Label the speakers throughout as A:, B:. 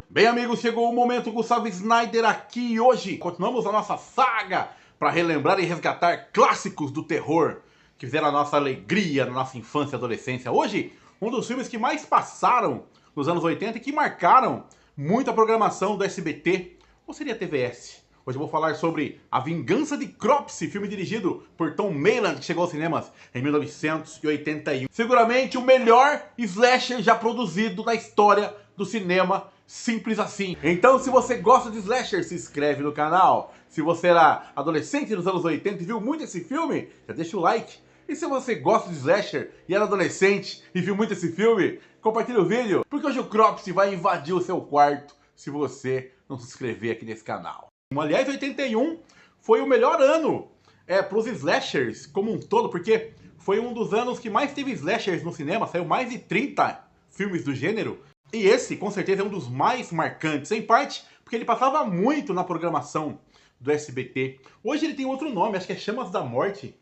A: Bem, amigos, chegou o momento. Gustavo Snyder aqui e hoje continuamos a nossa saga para relembrar e resgatar clássicos do terror que fizeram a nossa alegria na nossa infância e adolescência. Hoje, um dos filmes que mais passaram nos anos 80 e que marcaram muita programação do SBT, ou seria TVS. Hoje eu vou falar sobre A Vingança de Cropsey, filme dirigido por Tom Mayland, que chegou aos cinemas em 1981. Seguramente o melhor slasher já produzido na história do cinema, simples assim. Então, se você gosta de slasher, se inscreve no canal. Se você era adolescente nos anos 80 e viu muito esse filme, já deixa o like. E se você gosta de slasher e era adolescente e viu muito esse filme, compartilha o vídeo, porque hoje o Cropsey vai invadir o seu quarto se você não se inscrever aqui nesse canal. Aliás, 81 foi o melhor ano para os slashers como um todo, porque foi um dos anos que mais teve slashers no cinema, saiu mais de 30 filmes do gênero. E esse, com certeza, é um dos mais marcantes, em parte porque ele passava muito na programação do SBT. Hoje ele tem outro nome, acho que é Chamas da Morte,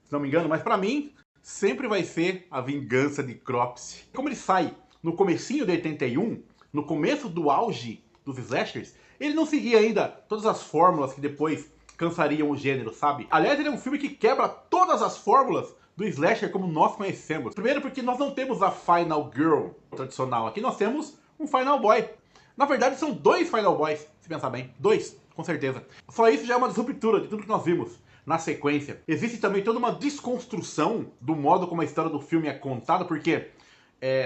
A: se não me engano, mas pra mim sempre vai ser A Vingança de Cropsey. Como ele sai no comecinho de 81, no começo do auge dos slashers, ele não seguia ainda todas as fórmulas que depois cansariam o gênero, sabe? Aliás, ele é um filme que quebra todas as fórmulas do slasher como nós conhecemos. Primeiro porque nós não temos a Final Girl tradicional. Aqui nós temos um Final Boy. Na verdade, são dois Final Boys, se pensar bem. Dois, com certeza. Só isso já é uma disruptura de tudo que nós vimos na sequência. Existe também toda uma desconstrução do modo como a história do filme é contada, porque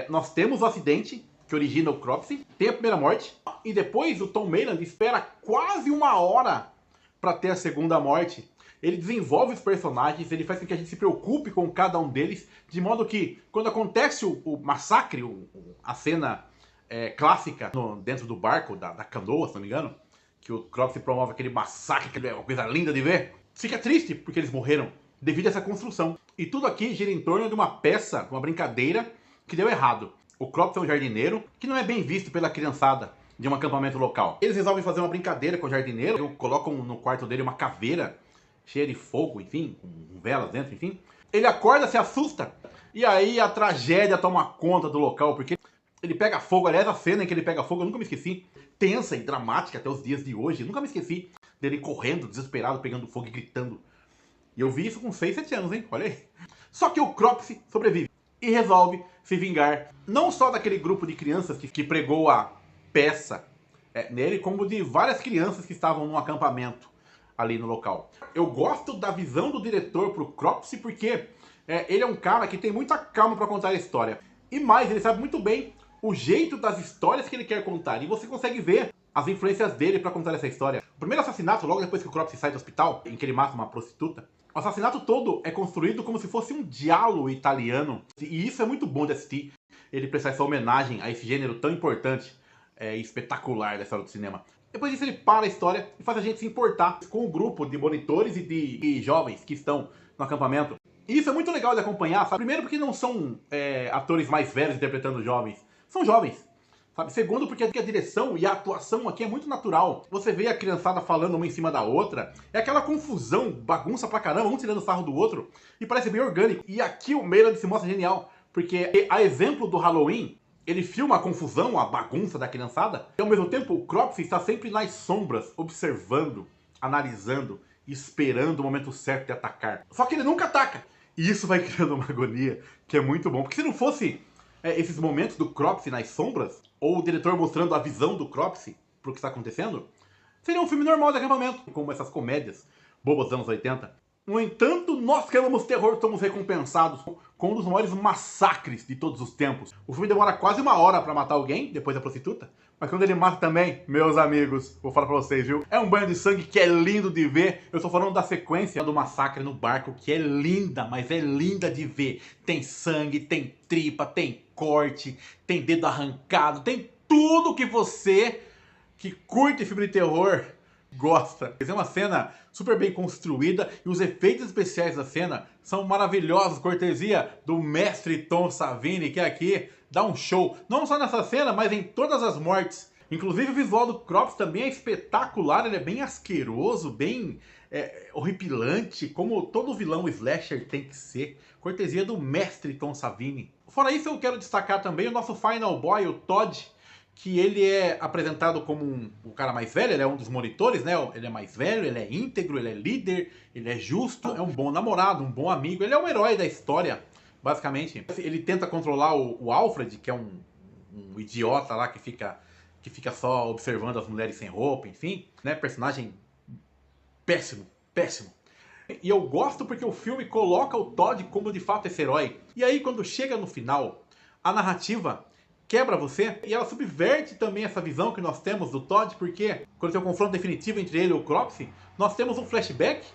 A: nós temos o acidente que origina o Cropsey, tem a primeira morte, e depois o Tom Mayland espera quase uma hora para ter a segunda morte. Ele desenvolve os personagens, ele faz com que a gente se preocupe com cada um deles, de modo que, quando acontece o massacre, a cena clássica dentro do barco, da canoa, se não me engano, que o Cropsey promove aquele massacre, que é uma coisa linda de ver, fica triste porque eles morreram devido a essa construção. E tudo aqui gira em torno de uma peça, uma brincadeira que deu errado. O Cropsey é um jardineiro que não é bem visto pela criançada de um acampamento local. Eles resolvem fazer uma brincadeira com o jardineiro, colocam no quarto dele uma caveira cheia de fogo, enfim, com velas dentro, enfim. Ele acorda, se assusta, e aí a tragédia toma conta do local, porque ele pega fogo. Aliás, a cena em que ele pega fogo eu nunca me esqueci, tensa e dramática até os dias de hoje. Eu nunca me esqueci dele correndo, desesperado, pegando fogo e gritando. E eu vi isso com 6, 7 anos, hein? Olha aí. Só que o Cropsey sobrevive e resolve se vingar, não só daquele grupo de crianças que pregou a peça nele, como de várias crianças que estavam num acampamento ali no local. Eu gosto da visão do diretor pro Cropsey, porque ele é um cara que tem muita calma para contar a história. E mais, ele sabe muito bem o jeito das histórias que ele quer contar, e você consegue ver as influências dele para contar essa história. O primeiro assassinato, logo depois que o Cropsey sai do hospital, em que ele mata uma prostituta, o assassinato todo é construído como se fosse um giallo italiano. E isso é muito bom de assistir. Ele prestar essa homenagem a esse gênero tão importante e espetacular da história do cinema. Depois disso ele para a história e faz a gente se importar com o grupo de monitores e de jovens que estão no acampamento. E isso é muito legal de acompanhar, sabe? Primeiro porque não são atores mais velhos interpretando jovens. São jovens. Sabe? Segundo, porque a direção e a atuação aqui é muito natural. Você vê a criançada falando uma em cima da outra, é aquela confusão, bagunça pra caramba, um tirando sarro do outro, e parece bem orgânico. E aqui o Mayland se mostra genial, porque a exemplo do Halloween, ele filma a confusão, a bagunça da criançada, e ao mesmo tempo o Cropsey está sempre nas sombras, observando, analisando, esperando o momento certo de atacar. Só que ele nunca ataca. E isso vai criando uma agonia que é muito bom, porque se não fosse esses momentos do Cropsey nas sombras, ou o diretor mostrando a visão do Cropsey pro que está acontecendo, seria um filme normal de acampamento, como essas comédias bobas dos anos 80. No entanto, nós que amamos terror somos recompensados com um dos maiores massacres de todos os tempos. O filme demora quase uma hora pra matar alguém, depois da prostituta, mas quando ele mata também, meus amigos, vou falar pra vocês, viu? É um banho de sangue que é lindo de ver. Eu tô falando da sequência do massacre no barco, que é linda, mas é linda de ver. Tem sangue, tem tripa, tem corte, tem dedo arrancado, tem tudo que você que curte filme de terror gosta. É uma cena super bem construída e os efeitos especiais da cena são maravilhosos, cortesia do mestre Tom Savini, que aqui dá um show, não só nessa cena, mas em todas as mortes. Inclusive o visual do Cropsey também é espetacular, ele é bem asqueroso, bem horripilante, como todo vilão slasher tem que ser. Cortesia do mestre Tom Savini. Fora isso, eu quero destacar também o nosso Final Boy, o Todd, que ele é apresentado como o cara mais velho, ele é um dos monitores, né? Ele é mais velho, ele é íntegro, ele é líder, ele é justo, é um bom namorado, um bom amigo, ele é o herói da história, basicamente. Ele tenta controlar o Alfred, que é um idiota lá que fica só observando as mulheres sem roupa, enfim, né? Personagem péssimo, péssimo. E eu gosto porque o filme coloca o Todd como de fato esse herói. E aí quando chega no final, a narrativa quebra você e ela subverte também essa visão que nós temos do Todd, porque quando tem o confronto definitivo entre ele e o Cropsy, nós temos um flashback,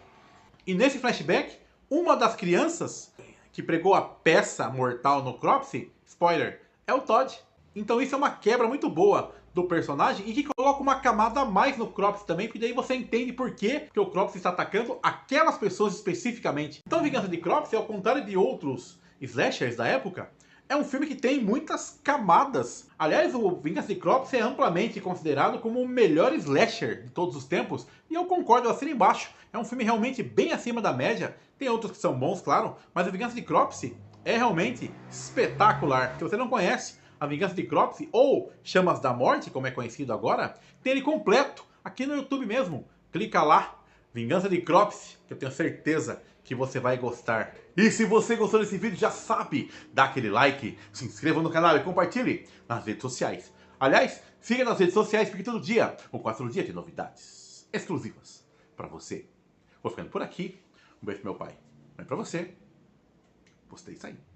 A: e nesse flashback, uma das crianças que pregou a peça mortal no Cropsy, spoiler, é o Todd. Então isso é uma quebra muito boa do personagem e que coloca uma camada a mais no Cropsy também, porque daí você entende por que o Cropsy está atacando aquelas pessoas especificamente. Então Vingança de Cropsy, ao contrário de outros slashers da época, é um filme que tem muitas camadas. Aliás, o Vingança de Cropsy é amplamente considerado como o melhor slasher de todos os tempos, e eu concordo, eu assino embaixo. É um filme realmente bem acima da média. Tem outros que são bons, claro, mas o Vingança de Cropsy é realmente espetacular. Se você não conhece A Vingança de Cropsy, ou Chamas da Morte, como é conhecido agora, tem ele completo aqui no YouTube mesmo. Clica lá, Vingança de Cropsy, que eu tenho certeza que você vai gostar. E se você gostou desse vídeo, já sabe, dá aquele like, se inscreva no canal e compartilhe nas redes sociais. Aliás, siga nas redes sociais, porque todo dia, ou quase todo dia, tem novidades exclusivas para você. Vou ficando por aqui. Um beijo pro meu pai. Mas pra você, postei isso aí.